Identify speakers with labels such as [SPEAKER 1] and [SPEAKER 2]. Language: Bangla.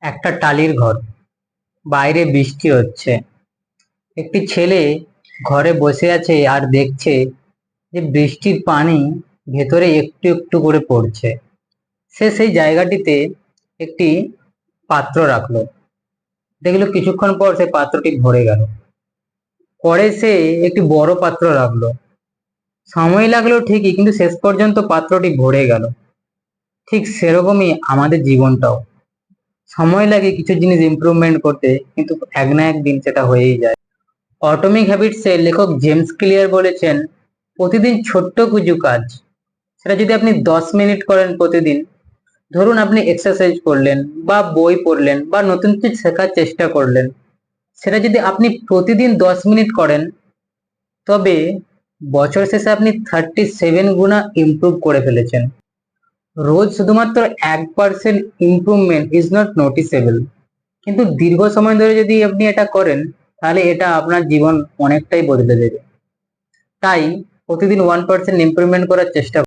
[SPEAKER 1] একটা টালির ঘর, বাইরে বৃষ্টি হচ্ছে। একটি ছেলে ঘরে বসে আছে আর দেখছে যে বৃষ্টির পানি ভেতরে একটু একটু করে পড়ছে। সে সেই জায়গাটিতে একটি পাত্র রাখলো, দেখলো কিছুক্ষণ পর সে পাত্রটি ভরে গেল। পরে সে একটি বড় পাত্র রাখলো, সময় লাগলো ঠিকই, কিন্তু শেষ পর্যন্ত পাত্রটি ভরে গেল। ঠিক সেরকমই আমাদের জীবনটাও, সময় লাগে কিছু জিনিস ইমপ্রুভমেন্ট করতে, কিন্তু এক না একদিন সেটা হয়েই যায়। অটোমিক হ্যাবিটসের লেখক জেমস ক্লিয়ার বলেছেন, প্রতিদিন ছোট্ট কিছু কাজ, সেটা যদি আপনি 10 মিনিট করেন প্রতিদিন, ধরুন আপনি এক্সারসাইজ করলেন বা বই পড়লেন বা নতুন কিছু শেখার চেষ্টা করলেন, সেটা যদি আপনি প্রতিদিন 10 মিনিট করেন, তবে বছর শেষে আপনি 37 গুণা ইমপ্রুভ করে ফেলেছেন। রোজ শুধুমাত্র 1% ইমপ্রুভমেন্ট ইজ নট নোটিসেবল, কিন্তু দীর্ঘ সময় ধরে যদি আপনি এটা করেন, তাহলে এটা আপনার জীবন অনেকটাই বদলে দেবে। তাই প্রতিদিন 1% ইমপ্রুভমেন্ট করার চেষ্টা